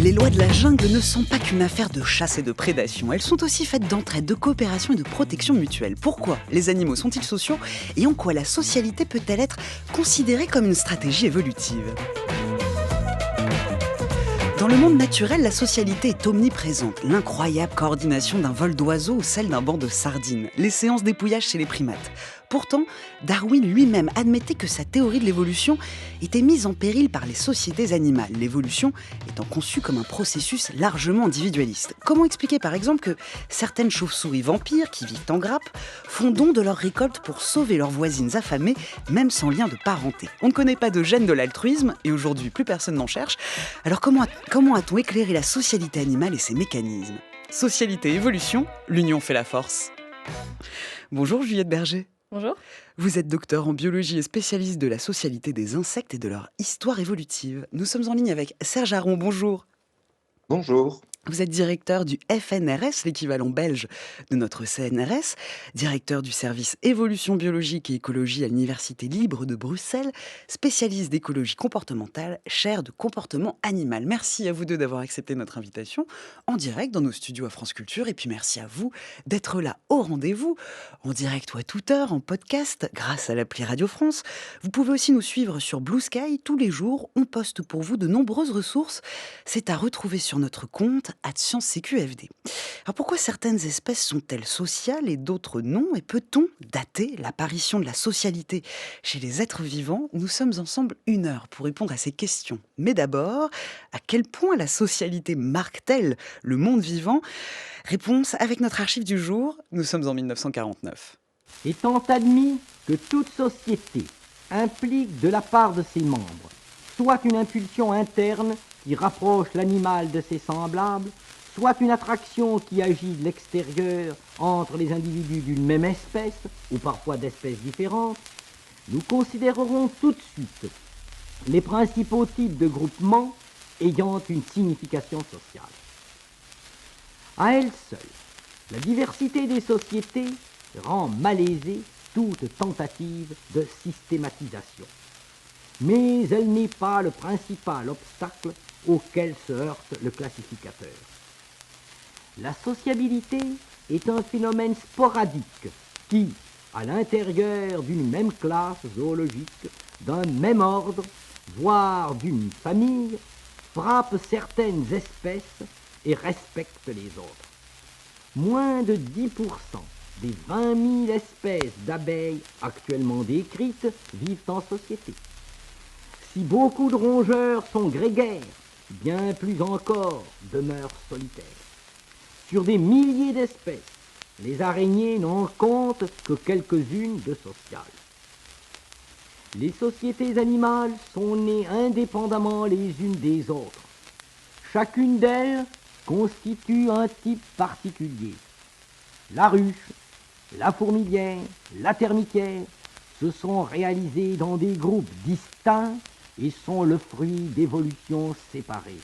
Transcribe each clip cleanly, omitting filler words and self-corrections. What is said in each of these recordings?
Les lois de la jungle ne sont pas qu'une affaire de chasse et de prédation. Elles sont aussi faites d'entraide, de coopération et de protection mutuelle. Pourquoi les animaux sont-ils sociaux et en quoi la socialité peut-elle être considérée comme une stratégie évolutive ? Dans le monde naturel, la socialité est omniprésente. L'incroyable coordination d'un vol d'oiseaux ou celle d'un banc de sardines. Les séances d'épouillage chez les primates. Pourtant, Darwin lui-même admettait que sa théorie de l'évolution était mise en péril par les sociétés animales, l'évolution étant conçue comme un processus largement individualiste. Comment expliquer par exemple que certaines chauves-souris vampires qui vivent en grappe font don de leurs récoltes pour sauver leurs voisines affamées, même sans lien de parenté ? On ne connaît pas de gène de l'altruisme et aujourd'hui plus personne n'en cherche. Alors comment a-t-on éclairé la socialité animale et ses mécanismes ? Socialité et évolution, l'union fait la force. Bonjour Juliette Berger. Bonjour. Vous êtes docteur en biologie et spécialiste de la socialité des insectes et de leur histoire évolutive. Nous sommes en ligne avec Serge Aron, bonjour. Bonjour. Vous êtes directeur du FNRS, l'équivalent belge de notre CNRS, directeur du service évolution biologique et écologie à l'Université libre de Bruxelles, spécialiste d'écologie comportementale, chaire de comportement animal. Merci à vous deux d'avoir accepté notre invitation en direct dans nos studios à France Culture. Et puis merci à vous d'être là au rendez-vous, en direct ou à toute heure, en podcast, grâce à l'appli Radio France. Vous pouvez aussi nous suivre sur Blue Sky. Tous les jours, on poste pour vous de nombreuses ressources. C'est à retrouver sur notre compte @ScienceCQFD. Alors pourquoi certaines espèces sont-elles sociales et d'autres non ? Et peut-on dater l'apparition de la socialité chez les êtres vivants ? Nous sommes ensemble 1 heure pour répondre à ces questions. Mais d'abord, à quel point la socialité marque-t-elle le monde vivant ? Réponse avec notre archive du jour. Nous sommes en 1949. Étant admis que toute société implique de la part de ses membres soit une impulsion interne qui rapproche l'animal de ses semblables, soit une attraction qui agit de l'extérieur entre les individus d'une même espèce, ou parfois d'espèces différentes, nous considérerons tout de suite les principaux types de groupements ayant une signification sociale. À elle seule, la diversité des sociétés rend malaisée toute tentative de systématisation. Mais elle n'est pas le principal obstacle auquel se heurte le classificateur. La sociabilité est un phénomène sporadique qui, à l'intérieur d'une même classe zoologique, d'un même ordre, voire d'une famille, frappe certaines espèces et respecte les autres. Moins de 10% des 20 000 espèces d'abeilles actuellement décrites vivent en société. Si beaucoup de rongeurs sont grégaires, bien plus encore demeurent solitaires. Sur des milliers d'espèces, les araignées n'en comptent que quelques-unes de sociales. Les sociétés animales sont nées indépendamment les unes des autres. Chacune d'elles constitue un type particulier. La ruche, la fourmilière, la termitière se sont réalisées dans des groupes distincts et sont le fruit d'évolutions séparées.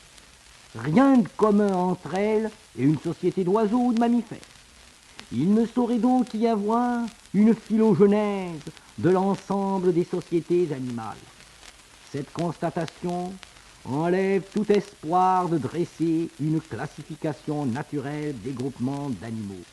Rien de commun entre elles et une société d'oiseaux ou de mammifères. Il ne saurait donc y avoir une phylogénèse de l'ensemble des sociétés animales. Cette constatation enlève tout espoir de dresser une classification naturelle des groupements d'animaux.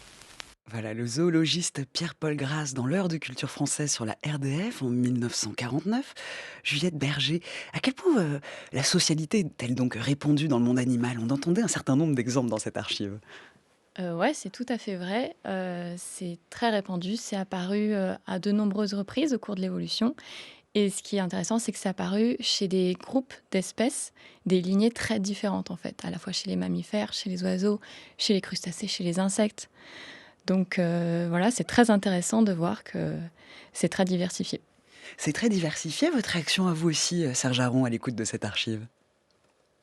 Voilà, le zoologiste Pierre-Paul Grasse dans l'heure de culture française sur la RDF en 1949. Juliette Berger, à quel point la socialité est-elle donc répandue dans le monde animal ? On entendait un certain nombre d'exemples dans cette archive. Ouais, c'est tout à fait vrai. C'est très répandu. C'est apparu à de nombreuses reprises au cours de l'évolution. Et ce qui est intéressant, c'est que c'est apparu chez des groupes d'espèces, des lignées très différentes en fait, à la fois chez les mammifères, chez les oiseaux, chez les crustacés, chez les insectes. Donc voilà, c'est très intéressant de voir que c'est très diversifié. C'est très diversifié, votre réaction à vous aussi, Serge Aron, à l'écoute de cette archive ?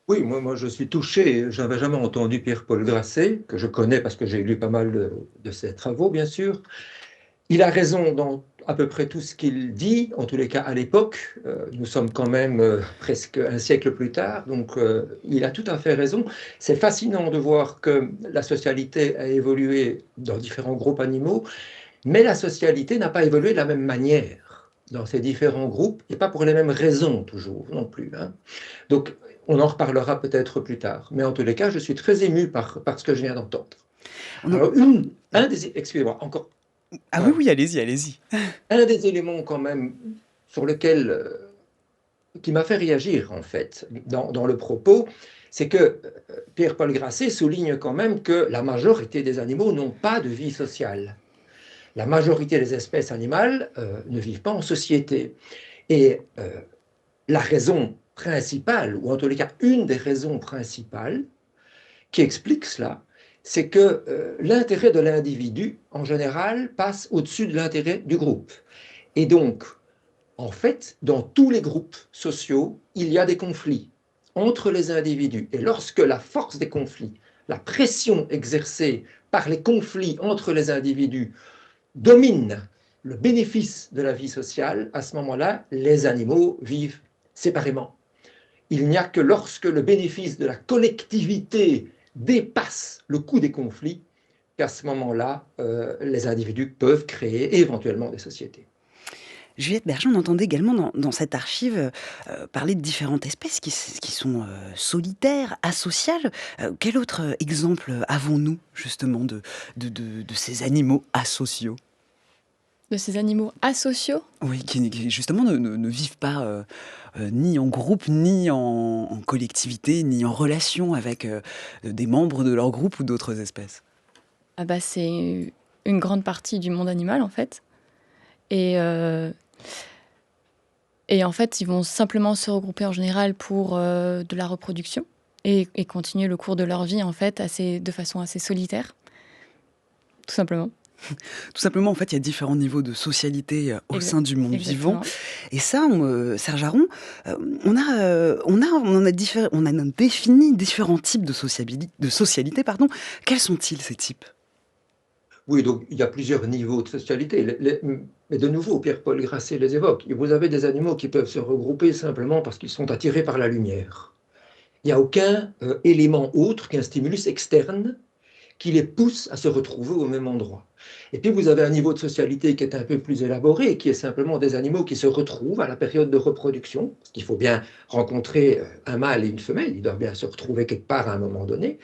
Oui, moi je suis touché. Je n'avais jamais entendu Pierre-Paul Grasset, que je connais parce que j'ai lu pas mal de ses travaux, bien sûr. Il a raison dans à peu près tout ce qu'il dit, en tous les cas à l'époque. Nous sommes quand même presque un siècle plus tard, donc il a tout à fait raison. C'est fascinant de voir que la socialité a évolué dans différents groupes animaux, mais la socialité n'a pas évolué de la même manière dans ces différents groupes, et pas pour les mêmes raisons toujours non plus. Donc On en reparlera peut-être plus tard. Mais en tous les cas, je suis très ému par ce que je viens d'entendre. On en- Alors, excusez-moi, encore Ah oui, oui, allez-y, allez-y. un des éléments quand même sur lequel, qui m'a fait réagir en fait dans le propos, c'est que Pierre-Paul Grasset souligne quand même que la majorité des animaux n'ont pas de vie sociale. La majorité des espèces animales ne vivent pas en société. Et la raison principale, ou en tous les cas une des raisons principales qui explique cela, c'est que l'intérêt de l'individu, en général, passe au-dessus de l'intérêt du groupe. Et donc, en fait, dans tous les groupes sociaux, il y a des conflits entre les individus. Et lorsque la force des conflits, la pression exercée par les conflits entre les individus domine le bénéfice de la vie sociale, à ce moment-là, les animaux vivent séparément. Il n'y a que lorsque le bénéfice de la collectivité dépasse le coût des conflits qu'à ce moment-là, les individus peuvent créer éventuellement des sociétés. Juliette Berger, on entendait également dans cette archive parler de différentes espèces qui sont solitaires, asociales. Quel autre exemple avons-nous justement de ces animaux asociaux? De ces animaux asociaux. Oui, qui justement ne vivent pas ni en groupe, ni en collectivité, ni en relation avec des membres de leur groupe ou d'autres espèces. Ah bah, c'est une grande partie du monde animal, en fait. Et, euh, et en fait, ils vont simplement se regrouper en général pour de la reproduction et continuer le cours de leur vie, en fait, de façon assez solitaire, tout simplement. Tout simplement, en fait, il y a différents niveaux de socialité au sein du monde vivant. Exactement. Et ça, Serge Aron, on a défini différents types de socialité. Pardon. Quels sont-ils, ces types? Oui, donc il y a plusieurs niveaux de socialité. Mais de nouveau, Pierre-Paul Grasset les évoque. Vous avez des animaux qui peuvent se regrouper simplement parce qu'ils sont attirés par la lumière. Il n'y a aucun élément autre qu'un stimulus externe qui les pousse à se retrouver au même endroit. Et puis vous avez un niveau de socialité qui est un peu plus élaboré, qui est simplement des animaux qui se retrouvent à la période de reproduction, parce qu'il faut bien rencontrer un mâle et une femelle, ils doivent bien se retrouver quelque part à un moment donné,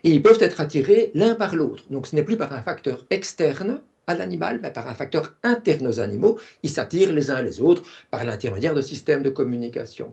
et ils peuvent être attirés l'un par l'autre. Donc ce n'est plus par un facteur externe à l'animal, mais par un facteur interne aux animaux. Ils s'attirent les uns les autres par l'intermédiaire de systèmes de communication.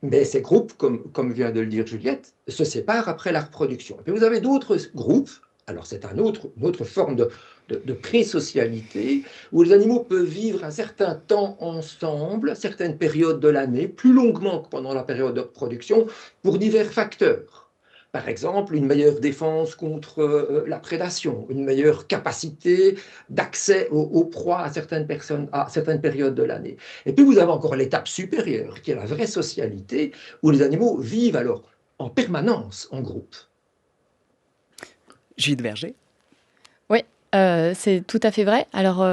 Mais ces groupes, comme vient de le dire Juliette, se séparent après la reproduction. Et puis vous avez d'autres groupes, alors c'est une autre forme de pré-socialité, où les animaux peuvent vivre un certain temps ensemble, à certaines périodes de l'année, plus longuement que pendant la période de reproduction, pour divers facteurs. Par exemple, une meilleure défense contre la prédation, une meilleure capacité d'accès aux proies à certaines périodes de l'année. Et puis vous avez encore l'étape supérieure, qui est la vraie socialité, où les animaux vivent alors en permanence en groupe. Juliette Berger. Oui, c'est tout à fait vrai. Alors,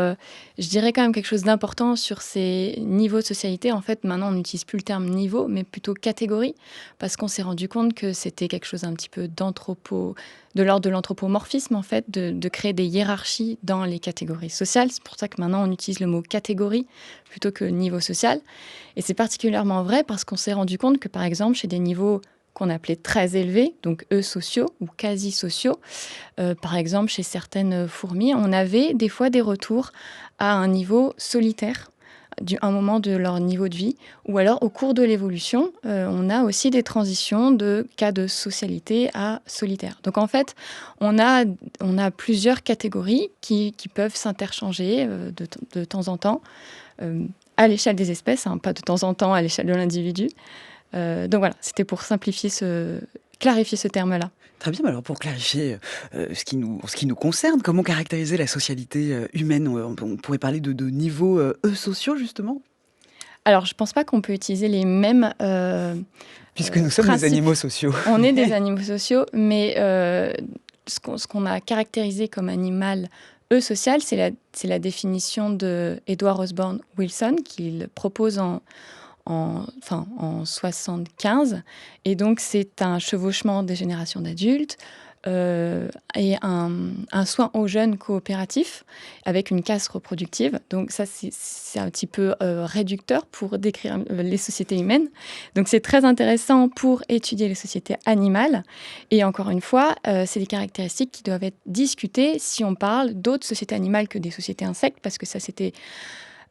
je dirais quand même quelque chose d'important sur ces niveaux de socialité. En fait, maintenant, on n'utilise plus le terme niveau, mais plutôt catégorie, parce qu'on s'est rendu compte que c'était quelque chose un petit peu de l'ordre de l'anthropomorphisme, en fait, de créer des hiérarchies dans les catégories sociales. C'est pour ça que maintenant, on utilise le mot catégorie plutôt que niveau social. Et c'est particulièrement vrai parce qu'on s'est rendu compte que, par exemple, chez des niveaux qu'on appelait très élevés, donc eusociaux ou quasi-sociaux, par exemple, chez certaines fourmis, on avait des fois des retours à un niveau solitaire, un moment de leur niveau de vie, ou alors au cours de l'évolution, on a aussi des transitions de cas de socialité à solitaire. Donc en fait, on a plusieurs catégories qui peuvent s'interchanger de temps en temps, à l'échelle des espèces, hein, pas de temps en temps à l'échelle de l'individu. Donc voilà, c'était pour clarifier ce terme-là. Très bien, alors pour clarifier ce qui nous concerne, comment caractériser la socialité humaine? On pourrait parler de niveaux sociaux, justement? Alors, je ne pense pas qu'on peut utiliser les mêmes Puisque nous sommes des principes. animaux sociaux. On est des animaux sociaux, mais ce qu'on a caractérisé comme animal social, c'est la définition de Edward Osborne Wilson qu'il propose en 75. Et donc, c'est un chevauchement des générations d'adultes, et un soin aux jeunes coopératif avec une caste reproductive. Donc ça, c'est un petit peu réducteur pour décrire les sociétés humaines. Donc c'est très intéressant pour étudier les sociétés animales. Et encore une fois, c'est des caractéristiques qui doivent être discutées si on parle d'autres sociétés animales que des sociétés insectes, parce que ça, c'était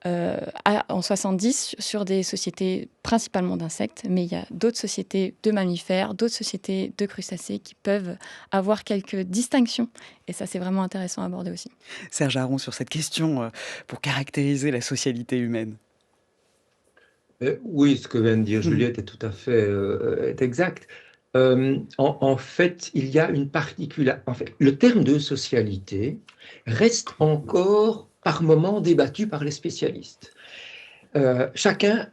en 70 sur des sociétés principalement d'insectes, mais il y a d'autres sociétés de mammifères, d'autres sociétés de crustacés qui peuvent avoir quelques distinctions. Et ça, c'est vraiment intéressant à aborder aussi. Serge Aron, sur cette question pour caractériser la socialité humaine. Oui, ce que vient de dire Juliette est tout à fait est exact. En fait, il y a une particularité. En fait, le terme de socialité reste encore par moments débattu par les spécialistes. Chacun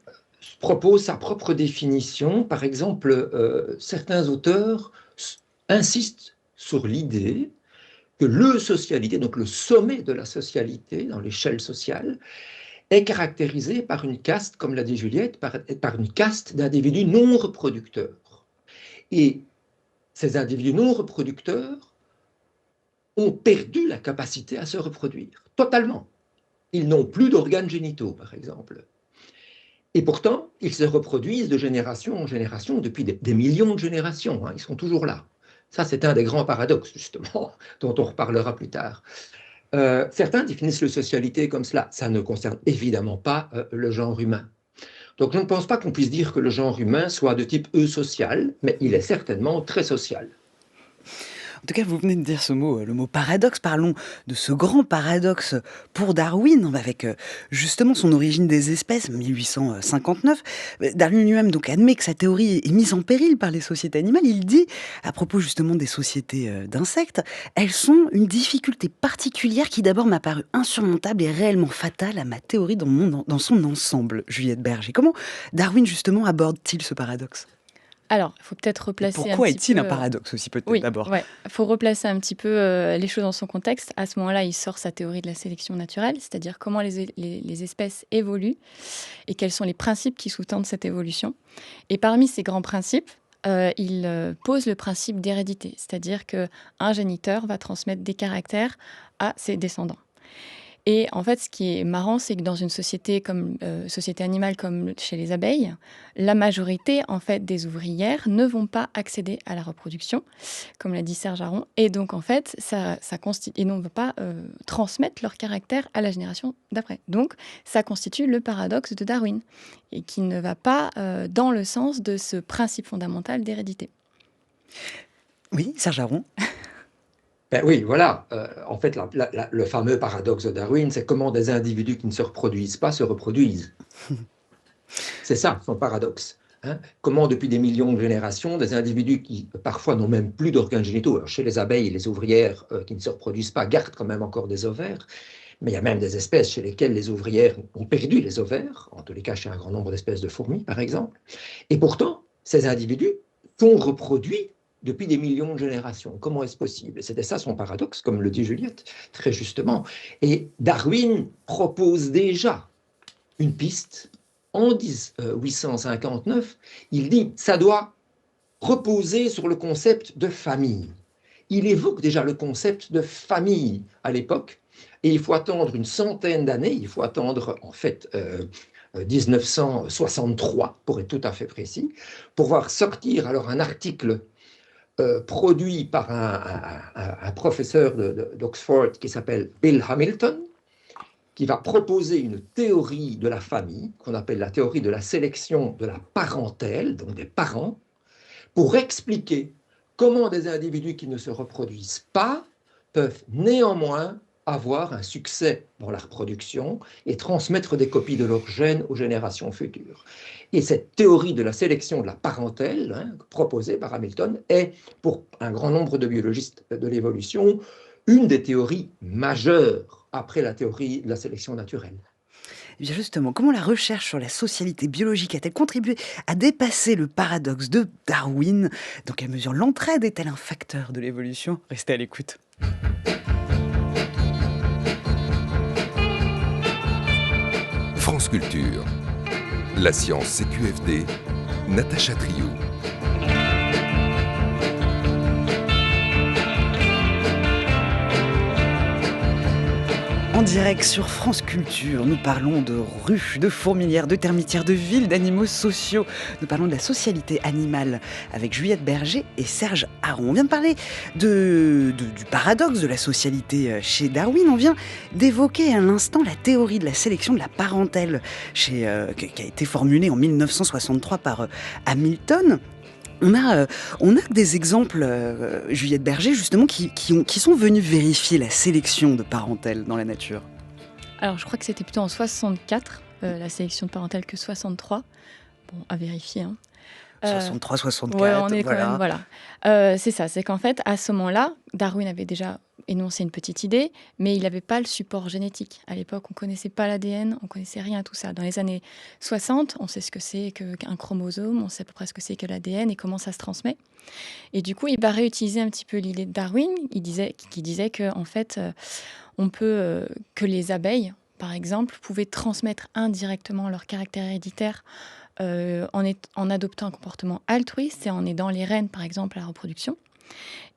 propose sa propre définition. Par exemple, certains auteurs insistent sur l'idée que le socialité, donc le sommet de la socialité dans l'échelle sociale, est caractérisé par une caste, comme l'a dit Juliette, par une caste d'individus non reproducteurs. Et ces individus non reproducteurs ont perdu la capacité à se reproduire, totalement. Ils n'ont plus d'organes génitaux, par exemple. Et pourtant, ils se reproduisent de génération en génération depuis des millions de générations. Ils sont toujours là. Ça, c'est un des grands paradoxes, justement, dont on reparlera plus tard. Certains définissent la socialité comme cela. Ça ne concerne évidemment pas le genre humain. Donc, je ne pense pas qu'on puisse dire que le genre humain soit de type eusocial, mais il est certainement très social. En tout cas, vous venez de dire ce mot, le mot paradoxe. Parlons de ce grand paradoxe pour Darwin, avec justement son origine des espèces, 1859. Darwin lui-même donc admet que sa théorie est mise en péril par les sociétés animales. Il dit, à propos justement des sociétés d'insectes, elles sont une difficulté particulière qui d'abord m'a paru insurmontable et réellement fatale à ma théorie dans son ensemble. Juliette Berger, comment Darwin justement aborde-t-il ce paradoxe ? Alors, il faut peut-être replacer Pourquoi un petit est-il peu, un paradoxe aussi, peut-être oui, d'abord ouais. Il faut replacer un petit peu les choses dans son contexte. À ce moment-là, il sort sa théorie de la sélection naturelle, c'est-à-dire comment les espèces évoluent et quels sont les principes qui sous-tendent cette évolution. Et parmi ces grands principes, il pose le principe d'hérédité, c'est-à-dire qu'un géniteur va transmettre des caractères à ses descendants. Et en fait, ce qui est marrant, c'est que dans une société société animale comme chez les abeilles, la majorité en fait des ouvrières ne vont pas accéder à la reproduction, comme l'a dit Serge Aron, et donc en fait, et ne vont pas transmettre leur caractère à la génération d'après. Donc, ça constitue le paradoxe de Darwin, et qui ne va pas dans le sens de ce principe fondamental d'hérédité. Oui, Serge Aron. Ben oui, voilà. En fait, le fameux paradoxe de Darwin, c'est comment des individus qui ne se reproduisent pas se reproduisent. C'est ça, son paradoxe. Comment, depuis des millions de générations, des individus qui parfois n'ont même plus d'organes génitaux, alors chez les abeilles, les ouvrières qui ne se reproduisent pas gardent quand même encore des ovaires, mais il y a même des espèces chez lesquelles les ouvrières ont perdu les ovaires, en tous les cas chez un grand nombre d'espèces de fourmis, par exemple. Et pourtant, ces individus sont reproduits depuis des millions de générations. Comment est-ce possible? C'était ça son paradoxe, comme le dit Juliette, très justement. Et Darwin propose déjà une piste. En 1859, il dit ça doit reposer sur le concept de famille. Il évoque déjà le concept de famille à l'époque, et il faut attendre une centaine d'années, il faut attendre en fait 1963, pour être tout à fait précis, pour voir sortir alors un article produit par un professeur d'Oxford qui s'appelle Bill Hamilton, qui va proposer une théorie de la famille, qu'on appelle la théorie de la sélection de la parentèle, donc des parents, pour expliquer comment des individus qui ne se reproduisent pas peuvent néanmoins avoir un succès dans la reproduction et transmettre des copies de leurs gènes aux générations futures. Et cette théorie de la sélection de la parentèle, proposée par Hamilton, est, pour un grand nombre de biologistes de l'évolution, une des théories majeures après la théorie de la sélection naturelle. Et bien justement, comment la recherche sur la socialité biologique a-t-elle contribué à dépasser le paradoxe de Darwin? Dans quelle mesure l'entraide est-elle un facteur de l'évolution? Restez à l'écoute. France Culture. La science CQFD, Natacha Triou. En direct sur France Culture, nous parlons de ruches, de fourmilières, de termitières, de villes, d'animaux sociaux. Nous parlons de la socialité animale avec Juliette Berger et Serge Haron. On vient de parler du paradoxe de la socialité chez Darwin. On vient d'évoquer à l'instant la théorie de la sélection de la parentèle qui a été formulée en 1963 par Hamilton. On a des exemples, Juliette Berger, justement, qui sont venus vérifier la sélection de parentèle dans la nature. Alors, je crois que c'était plutôt en 64, la sélection de parentèle, que 63. Bon, à vérifier. 63, 64, ouais, on est voilà. quand même, voilà. C'est ça, c'est qu'en fait, à ce moment-là, Darwin avait déjà énoncé une petite idée, mais il n'avait pas le support génétique. À l'époque, on ne connaissait pas l'ADN, on ne connaissait rien à tout ça. Dans les années 60, on sait ce que c'est qu'un chromosome, on sait à peu près ce que c'est que l'ADN et comment ça se transmet. Et du coup, il va réutiliser un petit peu l'idée de Darwin, qui disait que, en fait, que les abeilles, par exemple, pouvaient transmettre indirectement leur caractère héréditaire en adoptant un comportement altruiste et en aidant les reines, par exemple, à la reproduction.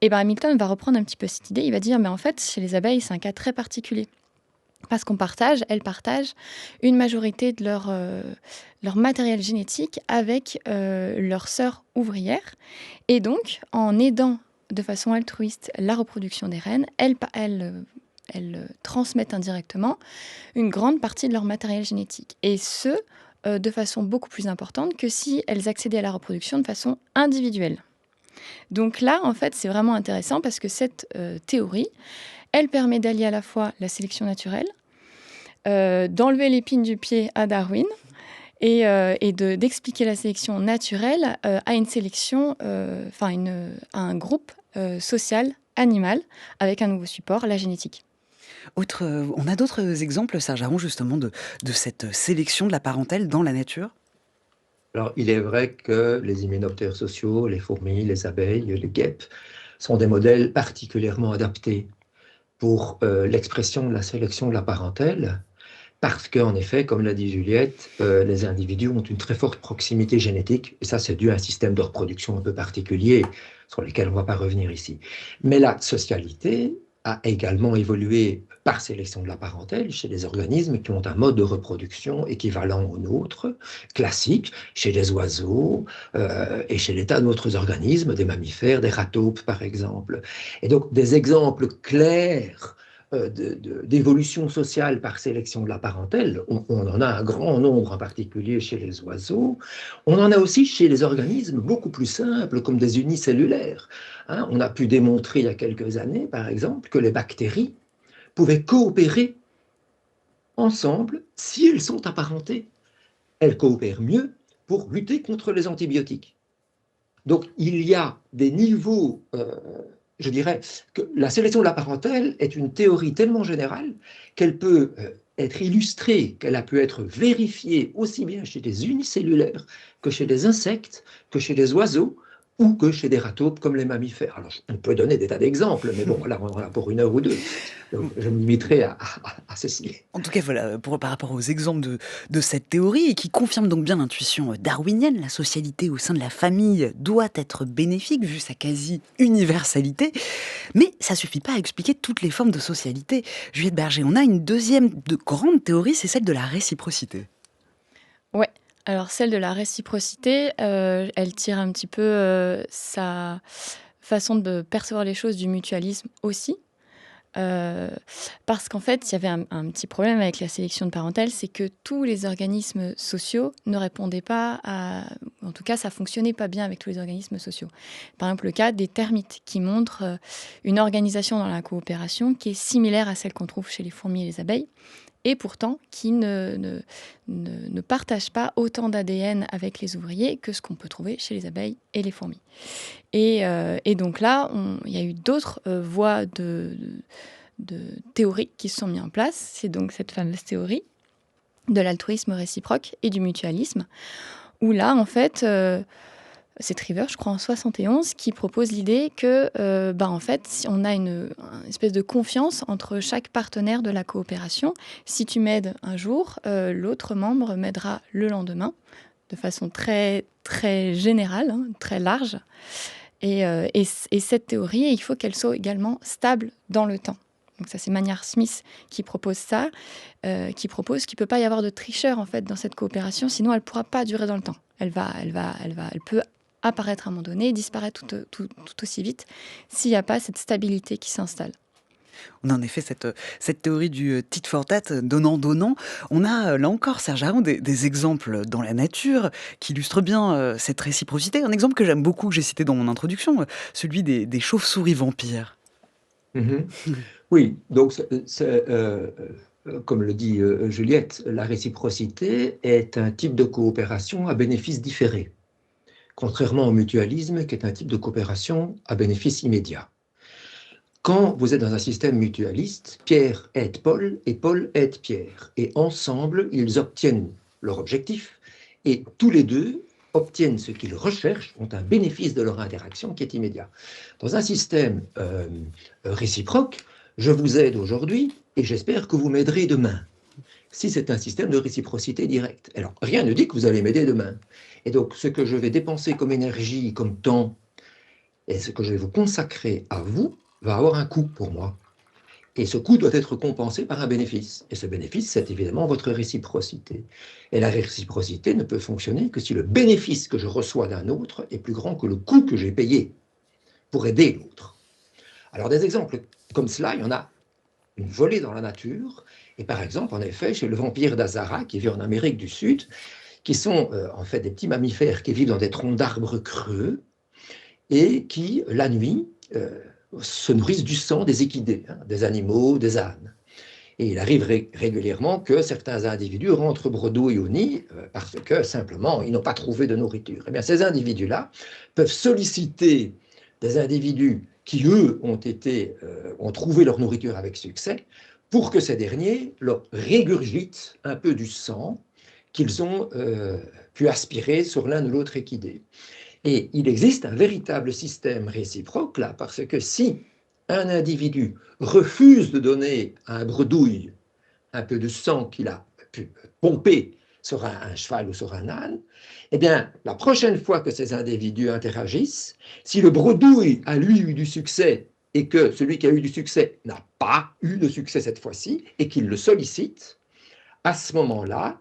Et Hamilton va reprendre un petit peu cette idée. Il va dire, mais en fait, chez les abeilles, c'est un cas très particulier. Parce elles partagent une majorité de leur matériel génétique avec leurs sœurs ouvrières. Et donc, en aidant de façon altruiste la reproduction des reines, elles transmettent indirectement une grande partie de leur matériel génétique. Et de façon beaucoup plus importante que si elles accédaient à la reproduction de façon individuelle. Donc là, en fait, c'est vraiment intéressant parce que cette théorie, elle permet d'allier à la fois la sélection naturelle, d'enlever l'épine du pied à Darwin et d'expliquer la sélection naturelle à une sélection, à un groupe social, animal, avec un nouveau support, la génétique. On a d'autres exemples, Serge Haron, justement, de cette sélection de la parentèle dans la nature ? Alors, il est vrai que les hyménoptères sociaux, les fourmis, les abeilles, les guêpes, sont des modèles particulièrement adaptés pour l'expression de la sélection de la parentèle, parce qu'en effet, comme l'a dit Juliette, les individus ont une très forte proximité génétique, et ça c'est dû à un système de reproduction un peu particulier, sur lequel on ne va pas revenir ici. Mais la socialité a également évolué par sélection de la parentèle chez les organismes qui ont un mode de reproduction équivalent au nôtre, classique, chez les oiseaux et chez des tas d'autres organismes, des mammifères, des ratopes par exemple. Et donc des exemples clairs d'évolution sociale par sélection de la parentèle, on en a un grand nombre, en particulier chez les oiseaux. On en a aussi chez les organismes beaucoup plus simples, comme des unicellulaires. On a pu démontrer il y a quelques années, par exemple, que les bactéries pouvaient coopérer ensemble si elles sont apparentées. Elles coopèrent mieux pour lutter contre les antibiotiques. Donc, il y a des niveaux... je dirais que la sélection de la parentèle est une théorie tellement générale qu'elle peut être illustrée, qu'elle a pu être vérifiée aussi bien chez des unicellulaires que chez des insectes, que chez des oiseaux ou que chez des ratopes comme les mammifères. Alors, on peut donner des tas d'exemples, mais bon, là, on en a pour une heure ou deux. Donc, je me limiterai à ceci. En tout cas, voilà, par rapport aux exemples de cette théorie, et qui confirme donc bien l'intuition darwinienne, la socialité au sein de la famille doit être bénéfique, vu sa quasi-universalité. Mais ça suffit pas à expliquer toutes les formes de socialité. Juliette Berger, on a une deuxième grande théorie, c'est celle de la réciprocité. Ouais. Alors, celle de la réciprocité, elle tire un petit peu sa façon de percevoir les choses du mutualisme aussi. Parce qu'en fait, il y avait un petit problème avec la sélection de parentèle, c'est que tous les organismes sociaux ne répondaient pas à... En tout cas, ça ne fonctionnait pas bien avec tous les organismes sociaux. Par exemple, le cas des termites, qui montrent une organisation dans la coopération qui est similaire à celle qu'on trouve chez les fourmis et les abeilles, et pourtant qui ne partagent pas autant d'ADN avec les ouvriers que ce qu'on peut trouver chez les abeilles et les fourmis. Et donc là, il y a eu d'autres voies de théories qui se sont mises en place. C'est donc cette fameuse théorie de l'altruisme réciproque et du mutualisme, où là, en fait... c'est Trevor, je crois, en 71, qui propose l'idée que, en fait, si on a une espèce de confiance entre chaque partenaire de la coopération. Si tu m'aides un jour, l'autre membre m'aidera le lendemain, de façon très, très générale, très large. Et cette théorie, il faut qu'elle soit également stable dans le temps. Donc ça, c'est Maynard Smith qui propose ça, qui propose qu'il ne peut pas y avoir de tricheur en fait dans cette coopération, sinon elle ne pourra pas durer dans le temps. Elle peut apparaître à un moment donné et disparaître tout aussi vite s'il n'y a pas cette stabilité qui s'installe. On a en effet cette théorie du tit for tat, donnant-donnant. On a là encore, Serge Aron, des exemples dans la nature qui illustrent bien cette réciprocité. Un exemple que j'aime beaucoup, que j'ai cité dans mon introduction, celui des chauves-souris vampires. Mhm. Oui, donc comme le dit Juliette, la réciprocité est un type de coopération à bénéfice différé, contrairement au mutualisme qui est un type de coopération à bénéfice immédiat. Quand vous êtes dans un système mutualiste, Pierre aide Paul et Paul aide Pierre. Et ensemble, ils obtiennent leur objectif et tous les deux obtiennent ce qu'ils recherchent, ont un bénéfice de leur interaction qui est immédiat. Dans un système réciproque, je vous aide aujourd'hui et j'espère que vous m'aiderez demain. Si c'est un système de réciprocité directe. Alors, rien ne dit que vous allez m'aider demain. Et donc, ce que je vais dépenser comme énergie, comme temps, et ce que je vais vous consacrer à vous, va avoir un coût pour moi. Et ce coût doit être compensé par un bénéfice. Et ce bénéfice, c'est évidemment votre réciprocité. Et la réciprocité ne peut fonctionner que si le bénéfice que je reçois d'un autre est plus grand que le coût que j'ai payé pour aider l'autre. Alors des exemples comme cela, il y en a une volée dans la nature. Et par exemple, en effet, chez le vampire d'Azara, qui vit en Amérique du Sud, qui sont en fait des petits mammifères qui vivent dans des troncs d'arbres creux et qui, la nuit, se nourrissent du sang des équidés, des animaux, des ânes. Et il arrive régulièrement que certains individus rentrent bredouilles au nid parce que simplement ils n'ont pas trouvé de nourriture. Eh bien, ces individus-là peuvent solliciter des individus qui, eux, ont trouvé leur nourriture avec succès pour que ces derniers leur régurgitent un peu du sang qu'ils ont pu aspirer sur l'un ou l'autre équidé. Et il existe un véritable système réciproque là, parce que si un individu refuse de donner à un bredouille un peu de sang qu'il a pu pomper sur un cheval ou sur un âne, eh bien, la prochaine fois que ces individus interagissent, si le bredouille a lui eu du succès et que celui qui a eu du succès n'a pas eu de succès cette fois-ci et qu'il le sollicite, à ce moment-là,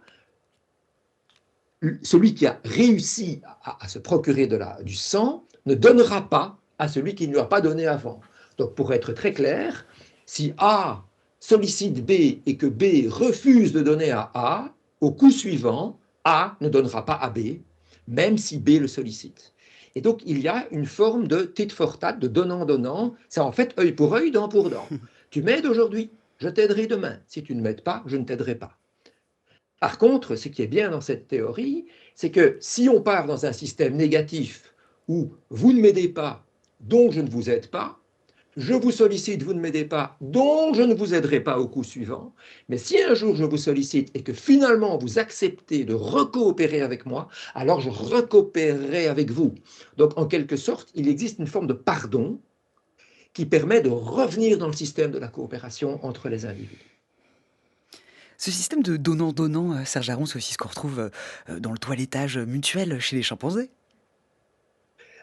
celui qui a réussi à se procurer du sang ne donnera pas à celui qui ne lui a pas donné avant. Donc, pour être très clair, si A sollicite B et que B refuse de donner à A, au coup suivant, A ne donnera pas à B, même si B le sollicite. Et donc, il y a une forme de tit for tat, de donnant-donnant. C'est en fait œil pour œil, dent pour dent. Tu m'aides aujourd'hui, je t'aiderai demain. Si tu ne m'aides pas, je ne t'aiderai pas. Par contre, ce qui est bien dans cette théorie, c'est que si on part dans un système négatif où vous ne m'aidez pas, donc je ne vous aide pas, je vous sollicite, vous ne m'aidez pas, donc je ne vous aiderai pas au coup suivant, mais si un jour je vous sollicite et que finalement vous acceptez de recoopérer avec moi, alors je recoopérerai avec vous. Donc en quelque sorte, il existe une forme de pardon qui permet de revenir dans le système de la coopération entre les individus. Ce système de donnant-donnant, Serge Aron, c'est aussi ce qu'on retrouve dans le toilettage mutuel chez les chimpanzés.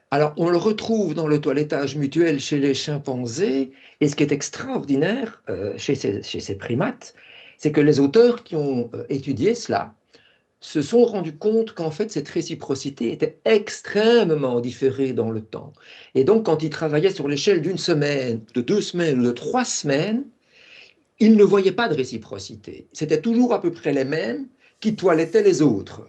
Alors, on le retrouve dans le toilettage mutuel chez les chimpanzés, et ce qui est extraordinaire chez ces primates, c'est que les auteurs qui ont étudié cela se sont rendus compte qu'en fait, cette réciprocité était extrêmement différée dans le temps. Et donc, quand ils travaillaient sur l'échelle d'une semaine, de 2 semaines ou de 3 semaines, ils ne voyaient pas de réciprocité. C'était toujours à peu près les mêmes qui toilettaient les autres.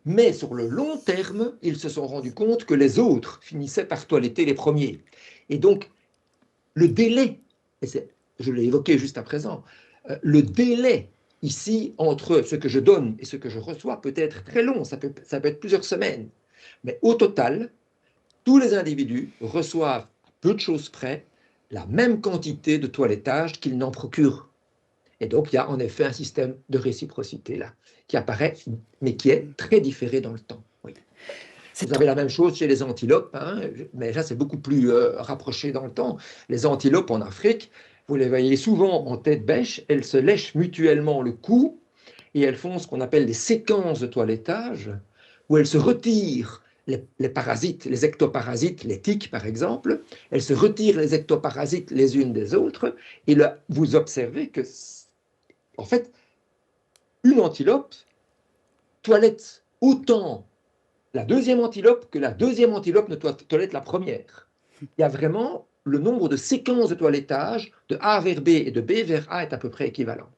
Mais sur le long terme, ils se sont rendus compte que les autres finissaient par toiletter les premiers. Et donc, le délai, et je l'ai évoqué juste à présent, le délai ici entre ce que je donne et ce que je reçois peut être très long, ça peut être plusieurs semaines. Mais au total, tous les individus reçoivent, à peu de choses près, la même quantité de toilettage qu'ils n'en procurent. Et donc, il y a en effet un système de réciprocité là, qui apparaît, mais qui est très différé dans le temps. Oui. Vous avez la même chose chez les antilopes, mais là, c'est beaucoup plus rapproché dans le temps. Les antilopes en Afrique, vous les voyez souvent en tête bêche, elles se lèchent mutuellement le cou et elles font ce qu'on appelle des séquences de toilettage, où elles se retirent les parasites, les ectoparasites, les tiques par exemple, elles se retirent les ectoparasites les unes des autres, et là, vous observez que, en fait, une antilope toilette autant la deuxième antilope que la deuxième antilope ne toilette la première. Il y a vraiment le nombre de séquences de toilettage de A vers B et de B vers A est à peu près équivalent.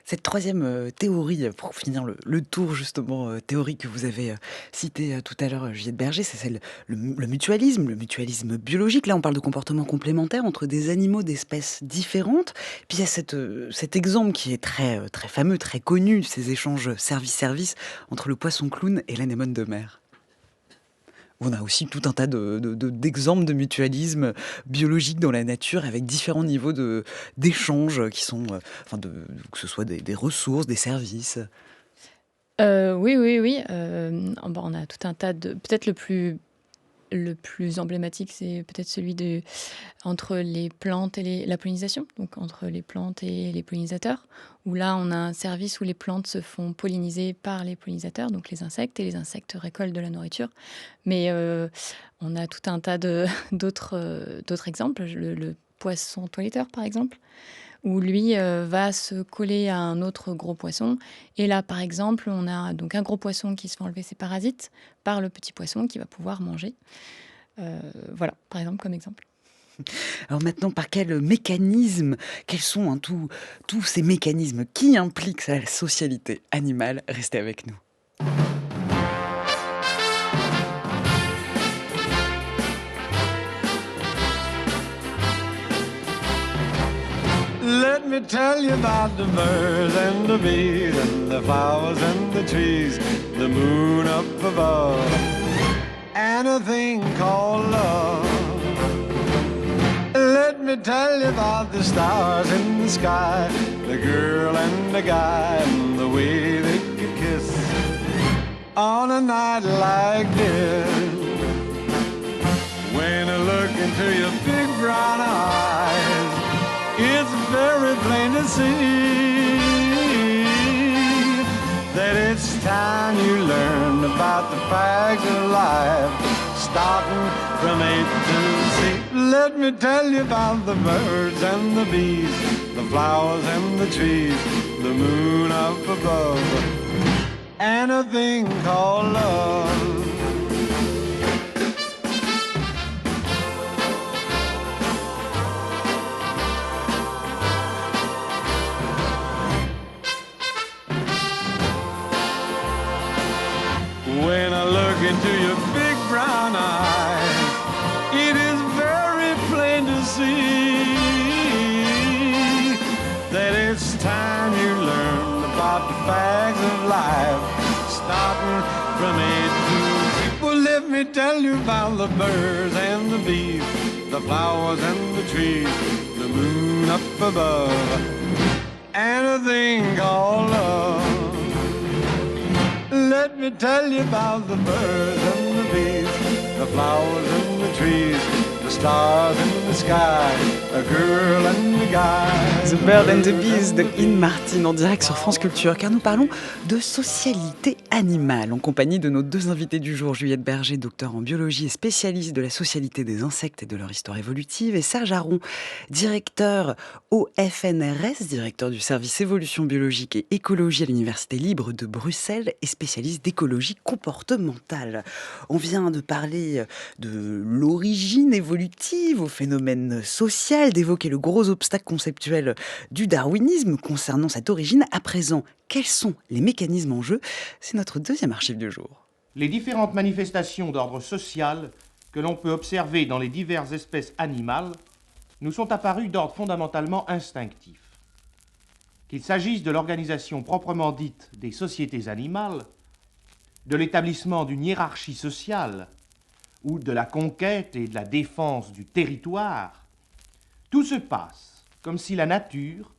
Cette troisième théorie, pour finir le tour justement théorique que vous avez cité tout à l'heure, Juliette Berger, c'est celle le mutualisme biologique. Là, on parle de comportements complémentaires entre des animaux d'espèces différentes. Puis il y a cet exemple qui est très fameux, très connu, ces échanges service-service entre le poisson clown et l'anémone de mer. On a aussi tout un tas d'exemples de mutualisme biologique dans la nature avec différents niveaux d'échanges qui sont, que ce soit des ressources, des services. Oui, oui, oui. Bon, on a tout un tas de. Peut-être le plus emblématique, c'est peut-être celui entre les plantes et la pollinisation, donc entre les plantes et les pollinisateurs, où là, on a un service où les plantes se font polliniser par les pollinisateurs, donc les insectes, et les insectes récoltent de la nourriture. Mais on a tout un tas d'autres exemples. Le poisson toiletteur, par exemple, où lui va se coller à un autre gros poisson. Et là, par exemple, on a donc un gros poisson qui se fait enlever ses parasites par le petit poisson qui va pouvoir manger. Voilà, par exemple, comme exemple. Alors maintenant, par quel mécanisme, quels sont tous ces mécanismes qui impliquent la socialité animale? Restez avec nous. Let me tell you about the birds and the bees and the flowers and the trees, the moon up above, and a thing called love. Let me tell you about the stars in the sky, the girl and the guy, and the way they could kiss on a night like this. When I look into your big brown eyes, it's very plain to see that it's time you learned about the facts of life, starting from A to Z. Let me tell you about the birds and the bees, the flowers and the trees, the moon up above, and a thing called love. When I look into your big brown eyes, it is very plain to see that it's time you learn about the facts of life, starting from A to Z. Well, let me tell you about the birds and the bees, the flowers and the trees, the moon up above, and a thing called love. Let me tell you about the birds and the bees, the flowers and the trees, the stars in the sky, a girl and a guy. The Bird and the Bees de In Martin en direct sur France Culture, car nous parlons de socialité animale en compagnie de nos deux invités du jour, Juliette Berger, docteur en biologie et spécialiste de la socialité des insectes et de leur histoire évolutive, et Serge Aron, directeur au FNRS, directeur du service évolution biologique et écologie à l'Université libre de Bruxelles et spécialiste d'écologie comportementale. On vient de parler de l'origine évolutive au phénomène social, d'évoquer le gros obstacle conceptuel du darwinisme concernant cette origine. À présent, quels sont les mécanismes en jeu? C'est notre deuxième archive du jour. Les différentes manifestations d'ordre social que l'on peut observer dans les diverses espèces animales nous sont apparues d'ordre fondamentalement instinctif. Qu'il s'agisse de l'organisation proprement dite des sociétés animales, de l'établissement d'une hiérarchie sociale ou de la conquête et de la défense du territoire, tout se passe comme si la nature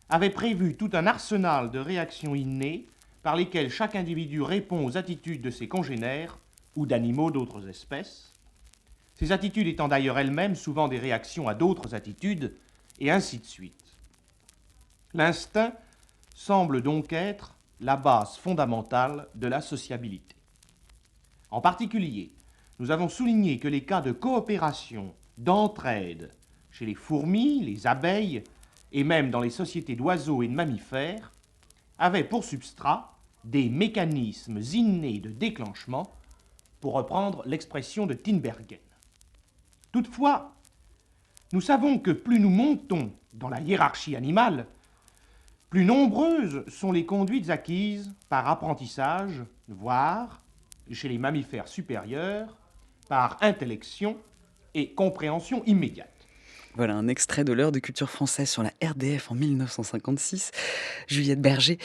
avait prévu tout un arsenal de réactions innées par lesquelles chaque individu répond aux attitudes de ses congénères ou d'animaux d'autres espèces, ces attitudes étant d'ailleurs elles-mêmes souvent des réactions à d'autres attitudes, et ainsi de suite. L'instinct semble donc être la base fondamentale de la sociabilité. En particulier, nous avons souligné que les cas de coopération, d'entraide chez les fourmis, les abeilles et même dans les sociétés d'oiseaux et de mammifères avaient pour substrat des mécanismes innés de déclenchement, pour reprendre l'expression de Tinbergen. Toutefois, nous savons que plus nous montons dans la hiérarchie animale, plus nombreuses sont les conduites acquises par apprentissage, voire, chez les mammifères supérieurs, par intellection et compréhension immédiate. Voilà un extrait de l'heure de culture française sur la RDF en 1956. Juliette Berger,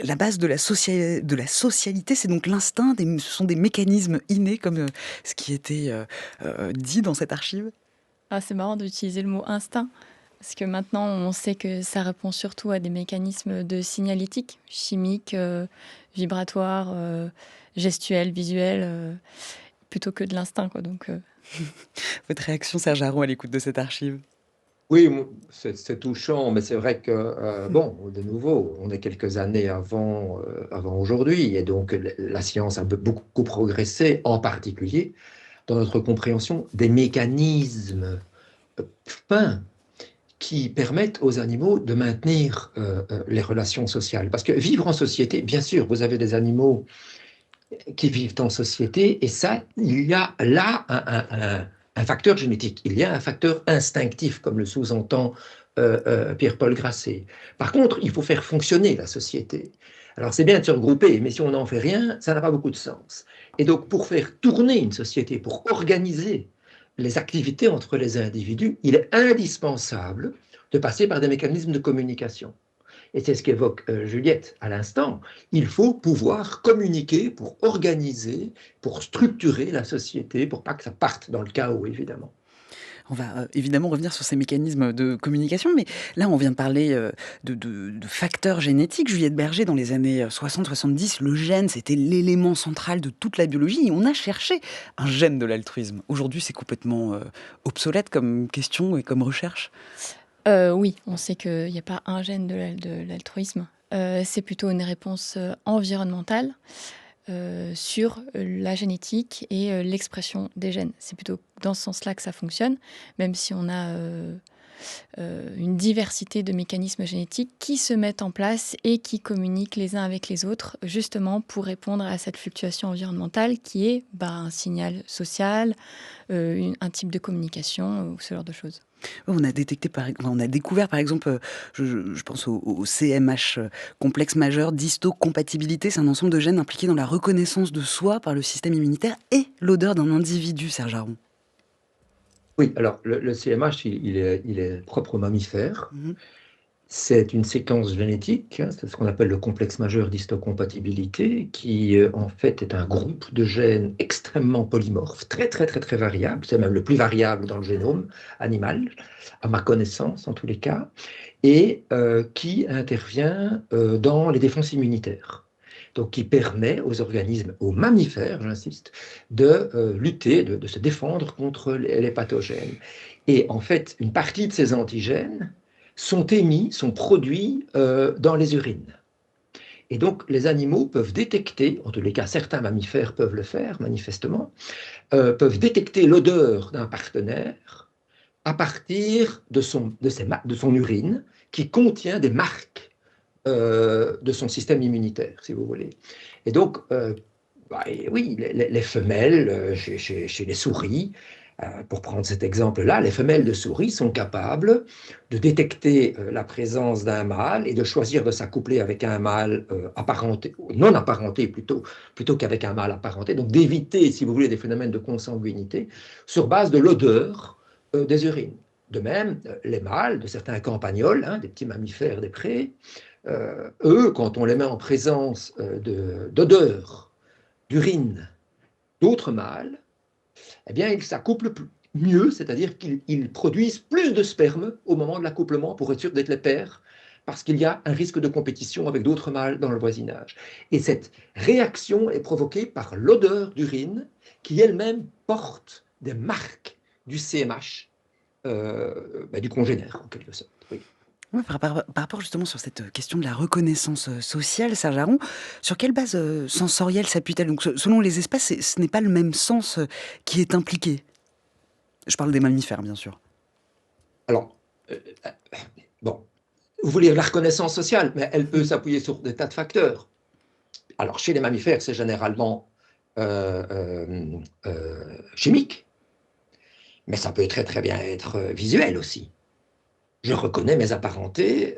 la base de la socialité, c'est donc l'instinct, ce sont des mécanismes innés comme ce qui était dit dans cette archive. Ah, c'est marrant d'utiliser le mot instinct, parce que maintenant on sait que ça répond surtout à des mécanismes de signalétique, chimiques, vibratoires, gestuels, visuels, plutôt que de l'instinct, quoi. Donc, Votre réaction, Serge Haron, à l'écoute de cette archive? Oui, c'est touchant, mais c'est vrai que, bon, de nouveau, on est quelques années avant aujourd'hui, et donc la science a beaucoup progressé, en particulier dans notre compréhension des mécanismes fins qui permettent aux animaux de maintenir les relations sociales. Parce que vivre en société, bien sûr, vous avez des animaux qui vivent en société, et ça, il y a là un facteur génétique, il y a un facteur instinctif, comme le sous-entend Pierre-Paul Grasset. Par contre, il faut faire fonctionner la société. Alors c'est bien de se regrouper, mais si on n'en fait rien, ça n'a pas beaucoup de sens. Et donc pour faire tourner une société, pour organiser les activités entre les individus, il est indispensable de passer par des mécanismes de communication. Et c'est ce qu'évoque Juliette à l'instant. Il faut pouvoir communiquer pour organiser, pour structurer la société, pour pas que ça parte dans le chaos, évidemment. On va évidemment revenir sur ces mécanismes de communication, mais là on vient de parler de facteurs génétiques. Juliette Berger, dans les années 60-70, le gène c'était l'élément central de toute la biologie et on a cherché un gène de l'altruisme. Aujourd'hui c'est complètement obsolète comme question et comme recherche. Oui, on sait qu'il n'y a pas un gène de l'altruisme. C'est plutôt une réponse environnementale sur la génétique et l'expression des gènes. C'est plutôt dans ce sens-là que ça fonctionne, même si on a une diversité de mécanismes génétiques qui se mettent en place et qui communiquent les uns avec les autres, justement pour répondre à cette fluctuation environnementale qui est un signal social, un type de communication ou ce genre de choses. On a découvert par exemple, je pense au CMH, complexe majeur d'histocompatibilité. C'est un ensemble de gènes impliqués dans la reconnaissance de soi par le système immunitaire et l'odeur d'un individu, Serge Haron. Oui, alors le CMH, il est propre aux mammifères. Mhm. C'est une séquence génétique, hein, c'est ce qu'on appelle le complexe majeur d'histocompatibilité, qui en fait est un groupe de gènes extrêmement polymorphes, très très très très variable. C'est même le plus variable dans le génome animal, à ma connaissance en tous les cas, et qui intervient dans les défenses immunitaires. Donc qui permet aux organismes, aux mammifères, j'insiste, de lutter, de se défendre contre les pathogènes. Et en fait, une partie de ces antigènes sont émis, sont produits dans les urines. Et donc, les animaux peuvent détecter, en tous les cas, certains mammifères peuvent le faire, manifestement, peuvent détecter l'odeur d'un partenaire à partir de son urine, qui contient des marques de son système immunitaire, si vous voulez. Et donc, oui, les femelles, chez les souris, pour prendre cet exemple-là, les femelles de souris sont capables de détecter la présence d'un mâle et de choisir de s'accoupler avec un mâle apparenté, non apparenté plutôt qu'avec un mâle apparenté, donc d'éviter, si vous voulez, des phénomènes de consanguinité sur base de l'odeur des urines. De même, les mâles de certains campagnols, hein, des petits mammifères des prés, eux, quand on les met en présence d'odeur, d'urine d'autres mâles, eh bien, ils s'accouplent mieux, c'est-à-dire qu'ils produisent plus de sperme au moment de l'accouplement pour être sûr d'être les pairs, parce qu'il y a un risque de compétition avec d'autres mâles dans le voisinage. Et cette réaction est provoquée par l'odeur d'urine qui elle-même porte des marques du CMH, du congénère, en quelque sorte. Oui. Ouais, par rapport justement sur cette question de la reconnaissance sociale, Serge Haron, sur quelle base sensorielle s'appuie-t-elle? Donc, selon les espèces, ce n'est pas le même sens qui est impliqué. Je parle des mammifères, bien sûr. Alors, euh, euh, bon, vous voulez la reconnaissance sociale, mais elle peut s'appuyer sur des tas de facteurs. Alors, chez les mammifères, c'est généralement chimique, mais ça peut très très bien être visuel aussi. Je reconnais mes apparentés,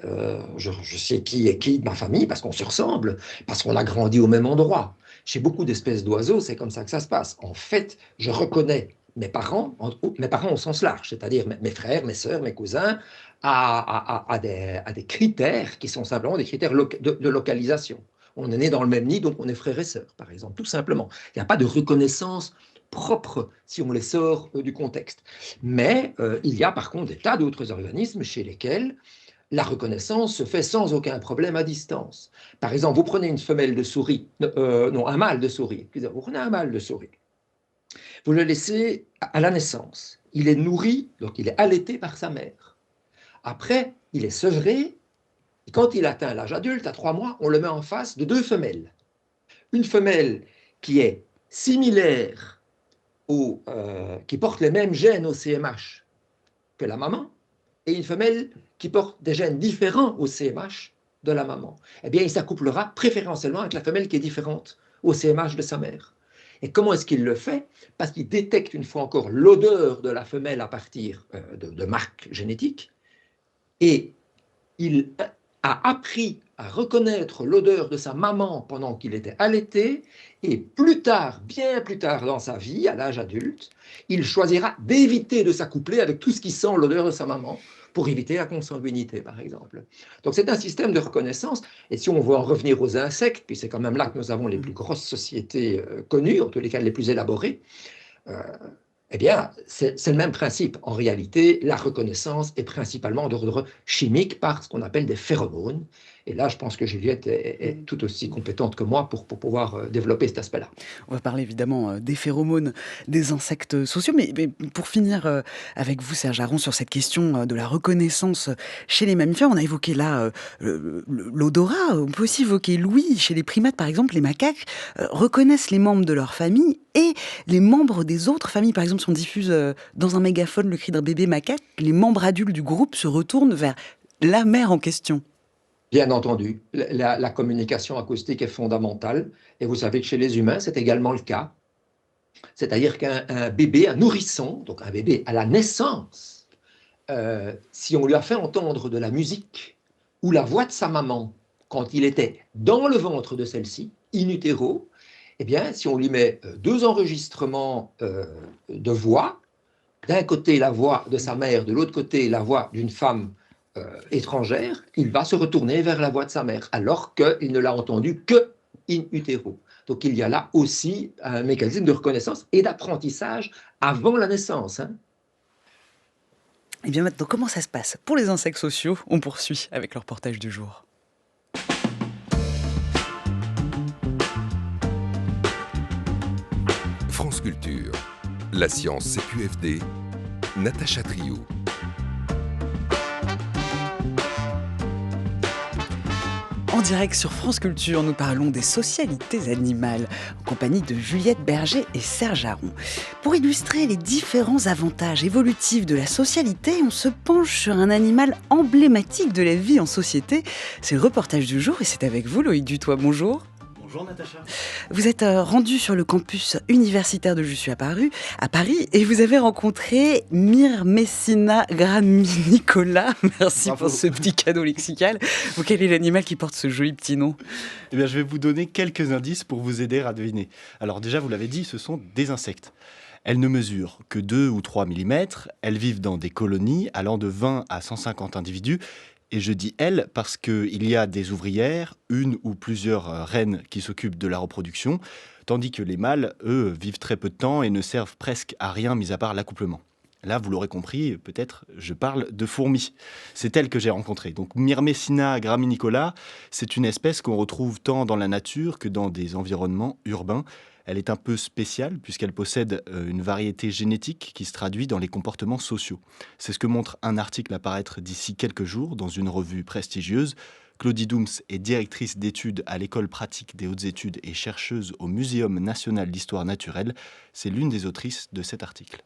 je sais qui est qui de ma famille parce qu'on se ressemble, parce qu'on a grandi au même endroit. Chez beaucoup d'espèces d'oiseaux, c'est comme ça que ça se passe. En fait, je reconnais mes parents au sens large, c'est-à-dire mes frères, mes sœurs, mes cousins, à des critères qui sont simplement des critères de localisation. On est né dans le même nid, donc on est frères et sœurs, par exemple, tout simplement. Il n'y a pas de reconnaissance propre si on les sort du contexte. Mais il y a par contre des tas d'autres organismes chez lesquels la reconnaissance se fait sans aucun problème à distance. Par exemple, vous prenez une femelle de souris, non, un mâle de souris, vous prenez un mâle de souris, vous le laissez à la naissance, il est nourri, donc il est allaité par sa mère. Après, il est sevré, et quand il atteint l'âge adulte, à 3 mois, on le met en face de 2 femelles. Une femelle qui est similaire qui porte les mêmes gènes au CMH que la maman, et une femelle qui porte des gènes différents au CMH de la maman, eh bien, il s'accouplera préférentiellement avec la femelle qui est différente au CMH de sa mère. Et comment est-ce qu'il le fait? Parce qu'il détecte une fois encore l'odeur de la femelle à partir de marques génétiques, et il a appris à reconnaître l'odeur de sa maman pendant qu'il était allaité, et plus tard, bien plus tard dans sa vie, à l'âge adulte, il choisira d'éviter de s'accoupler avec tout ce qui sent l'odeur de sa maman pour éviter la consanguinité, par exemple. Donc c'est un système de reconnaissance, et si on veut en revenir aux insectes, puis c'est quand même là que nous avons les plus grosses sociétés connues, en tous les cas les plus élaborées, eh bien, c'est le même principe. En réalité, la reconnaissance est principalement d'ordre chimique par ce qu'on appelle des phéromones. Et là, je pense que Juliette est tout aussi compétente que moi pour pouvoir développer cet aspect-là. On va parler évidemment des phéromones des insectes sociaux, mais pour finir avec vous, Serge Haron, sur cette question de la reconnaissance chez les mammifères, on a évoqué là l'odorat, on peut aussi évoquer l'ouïe. Chez les primates, par exemple, les macaques reconnaissent les membres de leur famille et les membres des autres familles. Par exemple, si on diffuse dans un mégaphone le cri d'un bébé macaque, les membres adultes du groupe se retournent vers la mère en question. Bien entendu, la communication acoustique est fondamentale, et vous savez que chez les humains, c'est également le cas. C'est-à-dire qu'un bébé, un nourrisson, donc un bébé à la naissance, si on lui a fait entendre de la musique ou la voix de sa maman quand il était dans le ventre de celle-ci, in utero, eh bien, si on lui met 2 enregistrements de voix, d'un côté la voix de sa mère, de l'autre côté la voix d'une femme étrangère, il va se retourner vers la voix de sa mère, alors qu'il ne l'a entendue que in utero. Donc il y a là aussi un mécanisme de reconnaissance et d'apprentissage avant la naissance. Et bien maintenant, comment ça se passe pour les insectes sociaux? On poursuit avec leur reportage du jour. France Culture, la science CQFD, Natacha Trio. En direct sur France Culture, nous parlons des socialités animales, en compagnie de Juliette Berger et Serge Haron. Pour illustrer les différents avantages évolutifs de la socialité, on se penche sur un animal emblématique de la vie en société. C'est le reportage du jour et c'est avec vous, Loïc Dutoit. Bonjour. Bonjour Natacha. Vous êtes rendu sur le campus universitaire de Jussieu à Paris et vous avez rencontré Myrmecina graminicola. Merci pour ce petit cadeau lexical. Quel est l'animal qui porte ce joli petit nom? Eh bien, je vais vous donner quelques indices pour vous aider à deviner. Alors déjà, vous l'avez dit, ce sont des insectes. Elles ne mesurent que 2 ou 3 mm. Elles vivent dans des colonies allant de 20 à 150 individus. Et je dis « elles » parce qu'il y a des ouvrières, une ou plusieurs reines qui s'occupent de la reproduction, tandis que les mâles, eux, vivent très peu de temps et ne servent presque à rien mis à part l'accouplement. Là, vous l'aurez compris, peut-être, je parle de fourmis. C'est elles que j'ai rencontrées. Donc Myrmecina graminicola, c'est une espèce qu'on retrouve tant dans la nature que dans des environnements urbains. Elle est un peu spéciale puisqu'elle possède une variété génétique qui se traduit dans les comportements sociaux. C'est ce que montre un article à paraître d'ici quelques jours dans une revue prestigieuse. Claudie Dooms est directrice d'études à l'École pratique des hautes études et chercheuse au Muséum national d'histoire naturelle. C'est l'une des autrices de cet article.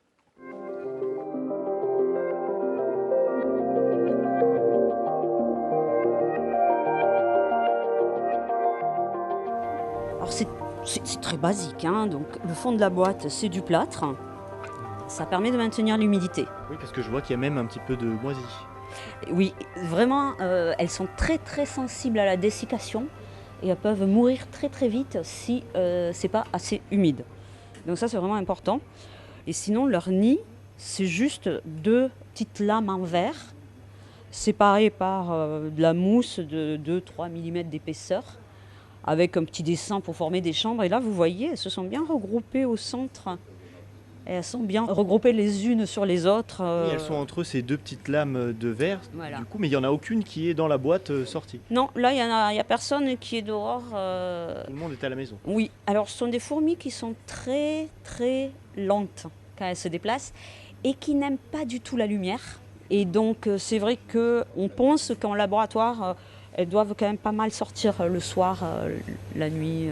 Alors c'est très basique, hein. Donc le fond de la boîte c'est du plâtre, ça permet de maintenir l'humidité. Oui, parce que je vois qu'il y a même un petit peu de moisi. Oui, vraiment, elles sont très très sensibles à la dessiccation et elles peuvent mourir très très vite si c'est pas assez humide. Donc ça c'est vraiment important. Et sinon leur nid, c'est juste 2 petites lames en verre séparées par de la mousse de 2-3 mm d'épaisseur avec un petit dessin pour former des chambres. Et là vous voyez, elles se sont bien regroupées au centre. Et elles sont bien regroupées les unes sur les autres. Oui, elles sont entre eux ces 2 petites lames de verre, Voilà. du coup, mais il n'y en a aucune qui est dans la boîte sortie. Non, là, il y a personne qui est dehors. Tout le monde est à la maison. Oui, alors ce sont des fourmis qui sont très, très lentes quand elles se déplacent et qui n'aiment pas du tout la lumière. Et donc, c'est vrai qu'on pense qu'en laboratoire, elles doivent quand même pas mal sortir le soir, la nuit.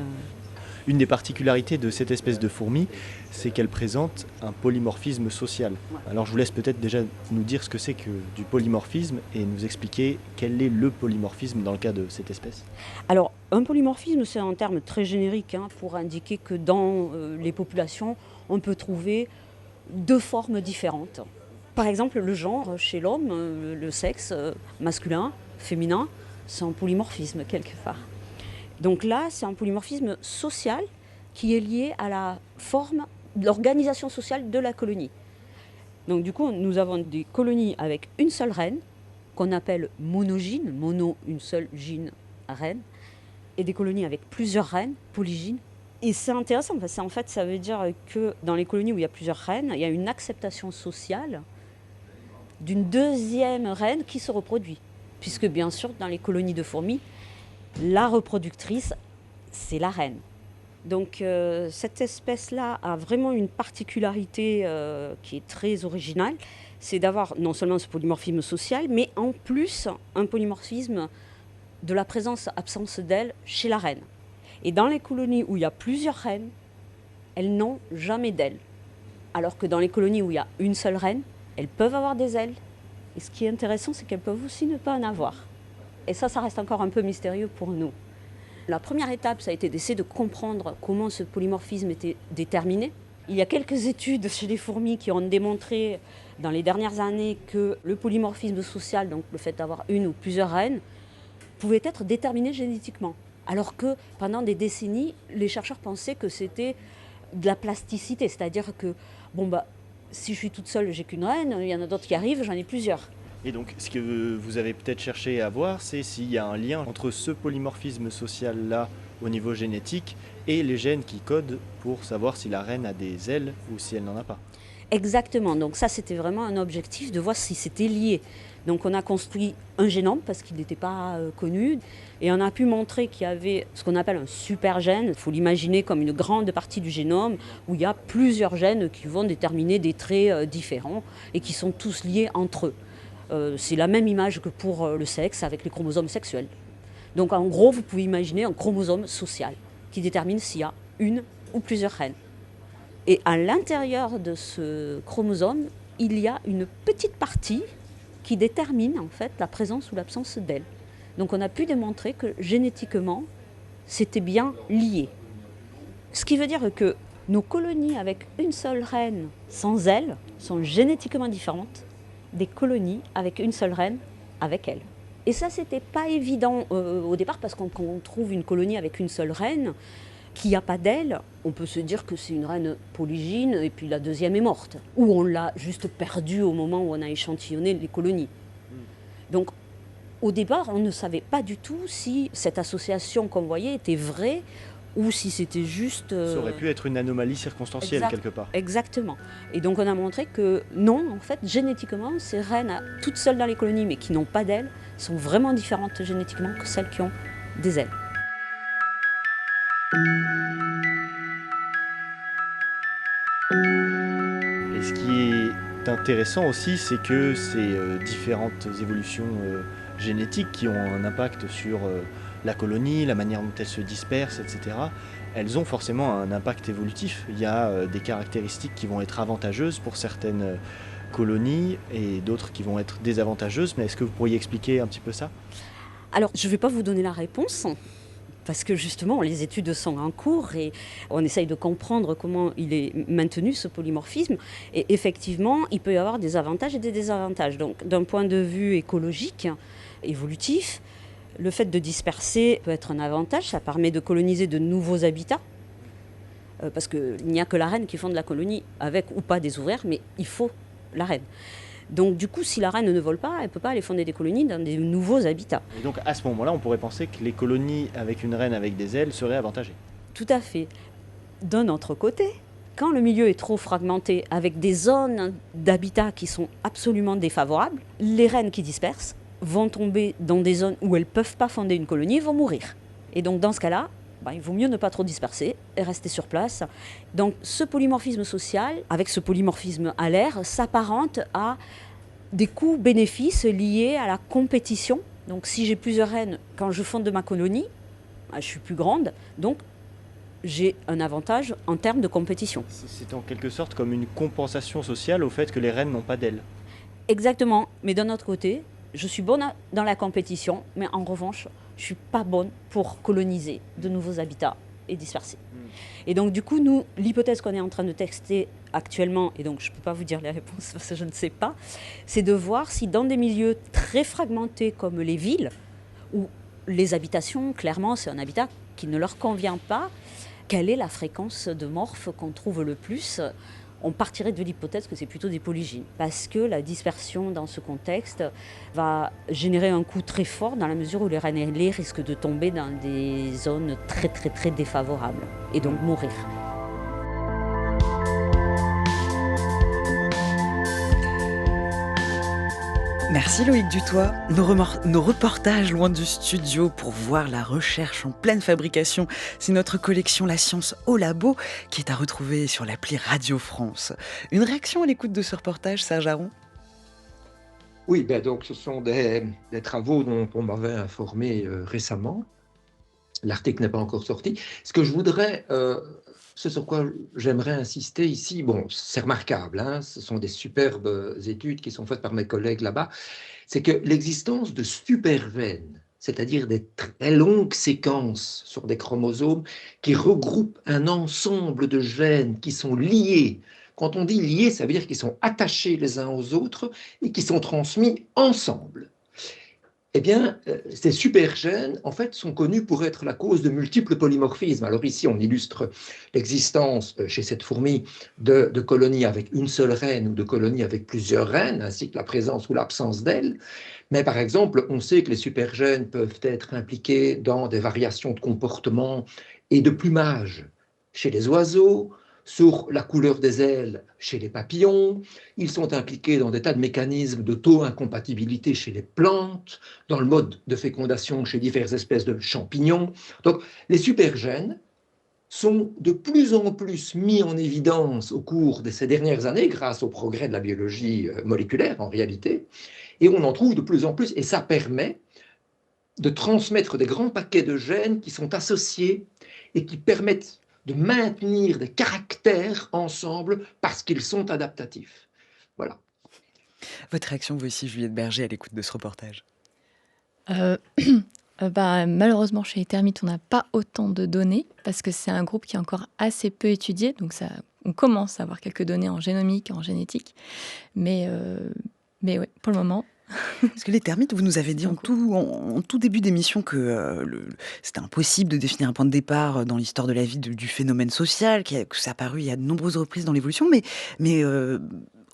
Une des particularités de cette espèce de fourmi, c'est qu'elle présente un polymorphisme social. Alors je vous laisse peut-être déjà nous dire ce que c'est que du polymorphisme et nous expliquer quel est le polymorphisme dans le cas de cette espèce. Alors, un polymorphisme, c'est un terme très générique pour indiquer que dans les populations, on peut trouver 2 formes différentes. Par exemple, le genre chez l'homme, le sexe masculin, féminin, c'est un polymorphisme quelque part. Donc là, c'est un polymorphisme social qui est lié à la forme, l'organisation sociale de la colonie. Donc du coup, nous avons des colonies avec une seule reine, qu'on appelle monogyne, mono, une seule, gyne, reine, et des colonies avec plusieurs reines, polygynes. Et c'est intéressant parce qu'en fait, ça veut dire que dans les colonies où il y a plusieurs reines, il y a une acceptation sociale d'une 2e reine qui se reproduit. Puisque bien sûr, dans les colonies de fourmis, la reproductrice, c'est la reine. Donc cette espèce-là a vraiment une particularité qui est très originale, c'est d'avoir non seulement ce polymorphisme social, mais en plus un polymorphisme de la présence-absence d'ailes chez la reine. Et dans les colonies où il y a plusieurs reines, elles n'ont jamais d'ailes. Alors que dans les colonies où il y a une seule reine, elles peuvent avoir des ailes. Et ce qui est intéressant, c'est qu'elles peuvent aussi ne pas en avoir. Et ça reste encore un peu mystérieux pour nous. La première étape, ça a été d'essayer de comprendre comment ce polymorphisme était déterminé. Il y a quelques études chez les fourmis qui ont démontré dans les dernières années que le polymorphisme social, donc le fait d'avoir une ou plusieurs reines, pouvait être déterminé génétiquement. Alors que pendant des décennies, les chercheurs pensaient que c'était de la plasticité, c'est-à-dire que si je suis toute seule, j'ai qu'une reine, il y en a d'autres qui arrivent, j'en ai plusieurs. Et donc, ce que vous avez peut-être cherché à voir, c'est s'il y a un lien entre ce polymorphisme social-là au niveau génétique et les gènes qui codent pour savoir si la reine a des ailes ou si elle n'en a pas. Exactement, donc ça c'était vraiment un objectif de voir si c'était lié. Donc on a construit un génome parce qu'il n'était pas connu et on a pu montrer qu'il y avait ce qu'on appelle un supergène. Il faut l'imaginer comme une grande partie du génome où il y a plusieurs gènes qui vont déterminer des traits différents et qui sont tous liés entre eux. C'est la même image que pour le sexe avec les chromosomes sexuels. Donc en gros, vous pouvez imaginer un chromosome social qui détermine s'il y a une ou plusieurs reines. Et à l'intérieur de ce chromosome, il y a une petite partie qui détermine en fait la présence ou l'absence d'ailes. Donc on a pu démontrer que génétiquement, c'était bien lié. Ce qui veut dire que nos colonies avec une seule reine sans ailes sont génétiquement différentes des colonies avec une seule reine avec elle. Et ça, c'était pas évident au départ parce qu'on trouve une colonie avec une seule reine qui n'a pas d'ailes, on peut se dire que c'est une reine polygyne et puis la deuxième est morte. Ou on l'a juste perdue au moment où on a échantillonné les colonies. Donc au départ, on ne savait pas du tout si cette association qu'on voyait était vraie ou si c'était juste... Ça aurait pu être une anomalie circonstancielle quelque part. Exactement. Et donc on a montré que non, en fait, génétiquement, ces reines toutes seules dans les colonies mais qui n'ont pas d'ailes sont vraiment différentes génétiquement que celles qui ont des ailes. intéressant aussi, c'est que ces différentes évolutions génétiques qui ont un impact sur la colonie, la manière dont elle se disperse, etc., elles ont forcément un impact évolutif. Il y a des caractéristiques qui vont être avantageuses pour certaines colonies et d'autres qui vont être désavantageuses. Mais est-ce que vous pourriez expliquer un petit peu ça ? Alors, je ne vais pas vous donner la réponse, parce que justement, les études sont en cours et on essaye de comprendre comment il est maintenu, ce polymorphisme. Et effectivement, il peut y avoir des avantages et des désavantages. Donc, d'un point de vue écologique, évolutif, le fait de disperser peut être un avantage. Ça permet de coloniser de nouveaux habitats. Parce qu'il n'y a que la reine qui fonde la colonie, avec ou pas des ouvrières, mais il faut la reine. Donc du coup, si la reine ne vole pas, elle ne peut pas aller fonder des colonies dans des nouveaux habitats. Et donc à ce moment-là, on pourrait penser que les colonies avec une reine avec des ailes seraient avantagées. Tout à fait. D'un autre côté, quand le milieu est trop fragmenté, avec des zones d'habitat qui sont absolument défavorables, les reines qui dispersent vont tomber dans des zones où elles ne peuvent pas fonder une colonie et vont mourir. Et donc dans ce cas-là, il vaut mieux ne pas trop disperser et rester sur place. Donc ce polymorphisme social, avec ce polymorphisme alaire, s'apparente à des coûts-bénéfices liés à la compétition. Donc si j'ai plusieurs reines, quand je fonde ma colonie, je suis plus grande, donc j'ai un avantage en termes de compétition. C'est en quelque sorte comme une compensation sociale au fait que les reines n'ont pas d'ailes. Exactement, mais d'un autre côté, je suis bonne dans la compétition, mais en revanche, je ne suis pas bonne pour coloniser de nouveaux habitats et disperser. Et donc du coup, nous, l'hypothèse qu'on est en train de tester actuellement, et donc je ne peux pas vous dire les réponses parce que je ne sais pas, c'est de voir si dans des milieux très fragmentés comme les villes, où les habitations, clairement, c'est un habitat qui ne leur convient pas, quelle est la fréquence de morphes qu'on trouve le plus ? On partirait de l'hypothèse que c'est plutôt des polygynes, parce que la dispersion dans ce contexte va générer un coût très fort dans la mesure où les reines ailées risquent de tomber dans des zones très très très défavorables et donc mourir. Merci Loïc Dutoit. Nos reportages loin du studio pour voir la recherche en pleine fabrication, c'est notre collection La Science au Labo qui est à retrouver sur l'appli Radio France. Une réaction à l'écoute de ce reportage, Serge Aron ? Oui, donc ce sont des travaux dont on m'avait informé récemment. L'article n'est pas encore sorti. Ce que je voudrais, ce sur quoi j'aimerais insister ici, c'est remarquable, hein, ce sont des superbes études qui sont faites par mes collègues là-bas, c'est que l'existence de superveines, c'est-à-dire des très longues séquences sur des chromosomes qui regroupent un ensemble de gènes qui sont liés. Quand on dit liés, ça veut dire qu'ils sont attachés les uns aux autres et qui sont transmis ensemble. Eh bien, ces supergènes, en fait, sont connus pour être la cause de multiples polymorphismes. Alors ici, on illustre l'existence chez cette fourmi de colonies avec une seule reine ou de colonies avec plusieurs reines, ainsi que la présence ou l'absence d'ailes. Mais par exemple, on sait que les supergènes peuvent être impliqués dans des variations de comportement et de plumage chez les oiseaux, sur la couleur des ailes chez les papillons, ils sont impliqués dans des tas de mécanismes de taux-incompatibilité chez les plantes, dans le mode de fécondation chez diverses espèces de champignons. Donc les supergènes sont de plus en plus mis en évidence au cours de ces dernières années grâce au progrès de la biologie moléculaire en réalité, et on en trouve de plus en plus, et ça permet de transmettre des grands paquets de gènes qui sont associés et qui permettent de maintenir des caractères ensemble parce qu'ils sont adaptatifs. Voilà. Votre réaction, vous aussi, Juliette Berger, à l'écoute de ce reportage ? Malheureusement, chez les termites, on n'a pas autant de données parce que c'est un groupe qui est encore assez peu étudié. Donc, on commence à avoir quelques données en génomique, en génétique. Mais ouais, pour le moment... Parce que les termites, vous nous avez dit en tout début d'émission que c'était impossible de définir un point de départ dans l'histoire de la vie du phénomène social, que ça a apparu il y a de nombreuses reprises dans l'évolution, mais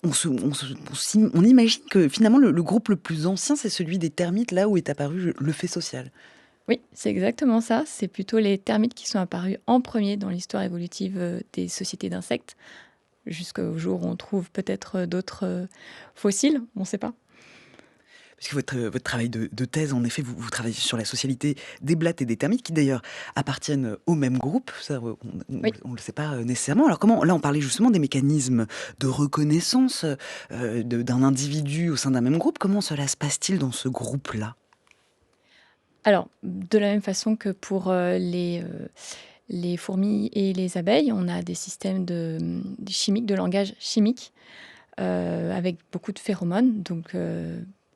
on imagine que finalement le groupe le plus ancien, c'est celui des termites, là où est apparu le fait social. Oui, c'est exactement ça. C'est plutôt les termites qui sont apparus en premier dans l'histoire évolutive des sociétés d'insectes, jusqu'au jour où on trouve peut-être d'autres fossiles, on ne sait pas. Parce que votre travail de thèse, en effet, vous travaillez sur la socialité des blattes et des termites, qui d'ailleurs appartiennent au même groupe. Ça, on Oui. ne le sait pas nécessairement. Alors là, on parlait justement des mécanismes de reconnaissance d'un individu au sein d'un même groupe. Comment cela se passe-t-il dans ce groupe-là? Alors, de la même façon que pour les fourmis et les abeilles, on a des systèmes chimiques, de langage chimique, avec beaucoup de phéromones. Donc,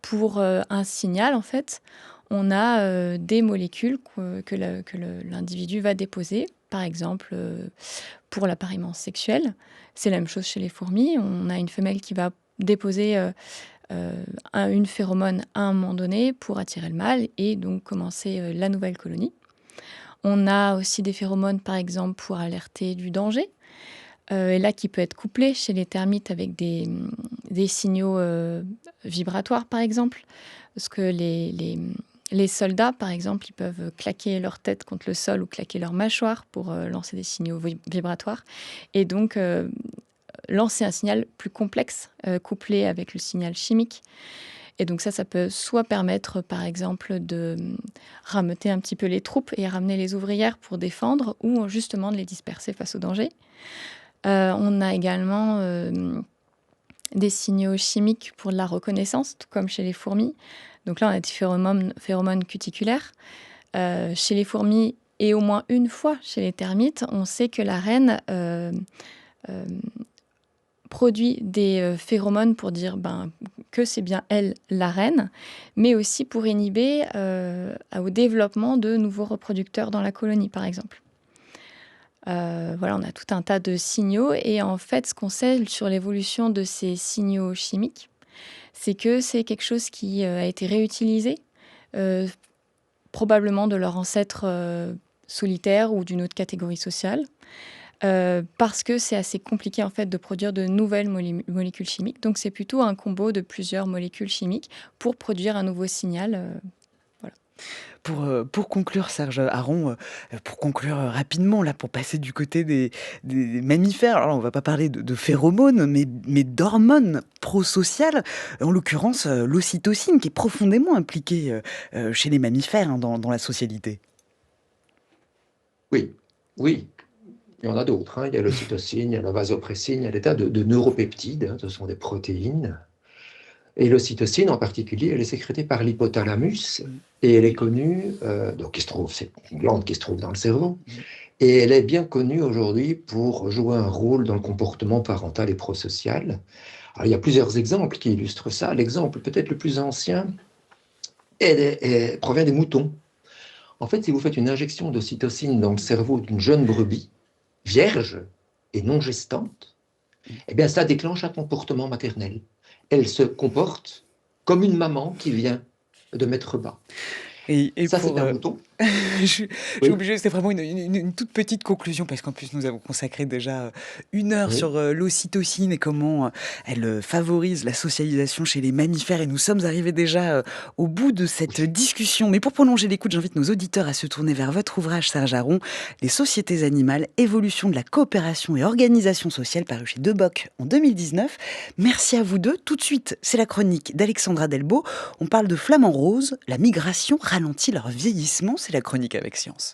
pour un signal, en fait, on a des molécules que l'individu va déposer. Par exemple, pour l'appariement sexuel, c'est la même chose chez les fourmis. On a une femelle qui va déposer une phéromone à un moment donné pour attirer le mâle et donc commencer la nouvelle colonie. On a aussi des phéromones, par exemple, pour alerter du danger. Et là, qui peut être couplé chez les termites avec des signaux vibratoires, par exemple. Parce que les soldats, par exemple, ils peuvent claquer leur tête contre le sol ou claquer leur mâchoire pour lancer des signaux vibratoires. Et donc, lancer un signal plus complexe, couplé avec le signal chimique. Et donc ça peut soit permettre, par exemple, de rameuter un petit peu les troupes et ramener les ouvrières pour défendre, ou justement de les disperser face au danger. On a également des signaux chimiques pour de la reconnaissance, tout comme chez les fourmis. Donc là, on a des phéromones cuticulaires. Chez les fourmis, et au moins une fois chez les termites, on sait que la reine produit des phéromones pour dire que c'est bien elle, la reine, mais aussi pour inhiber au développement de nouveaux reproducteurs dans la colonie, par exemple. Voilà, on a tout un tas de signaux. Et en fait, ce qu'on sait sur l'évolution de ces signaux chimiques, c'est que c'est quelque chose qui a été réutilisé, probablement de leur ancêtre solitaire ou d'une autre catégorie sociale, parce que c'est assez compliqué en fait de produire de nouvelles molécules chimiques. Donc c'est plutôt un combo de plusieurs molécules chimiques pour produire un nouveau signal. Voilà. Pour conclure, Serge Haron, pour conclure rapidement, là, pour passer du côté des mammifères, alors là, on ne va pas parler de phéromones, mais d'hormones prosociales, en l'occurrence l'ocytocine, qui est profondément impliquée chez les mammifères, dans la socialité. Oui, oui. Il y en a d'autres. Il y a l'ocytocine, il y a la vasopressine, il y a des tas de neuropeptides. Ce sont des protéines. Et l'ocytocine, en particulier, elle est sécrétée par l'hypothalamus et elle est connue, c'est une glande qui se trouve dans le cerveau, et elle est bien connue aujourd'hui pour jouer un rôle dans le comportement parental et prosocial. Alors, il y a plusieurs exemples qui illustrent ça. L'exemple peut-être le plus ancien provient des moutons. En fait, si vous faites une injection d'ocytocine dans le cerveau d'une jeune brebis, vierge et non gestante, eh bien, ça déclenche un comportement maternel. Elle se comporte comme une maman qui vient de mettre bas. Et ça, pour, c'est un mouton. Je suis obligé, c'était vraiment une toute petite conclusion, parce qu'en plus nous avons consacré déjà 1 heure sur l'ocytocine et comment elle favorise la socialisation chez les mammifères, et nous sommes arrivés déjà au bout de cette discussion. Mais pour prolonger l'écoute, j'invite nos auditeurs à se tourner vers votre ouvrage, Serge Haron, Les sociétés animales, évolution de la coopération et organisation sociale, paru chez Deboc en 2019. Merci à vous deux. Tout de suite, c'est la chronique d'Alexandra Delbo. On parle de flamants roses, la migration ralentit leur vieillissement. C'est la chronique avec Science.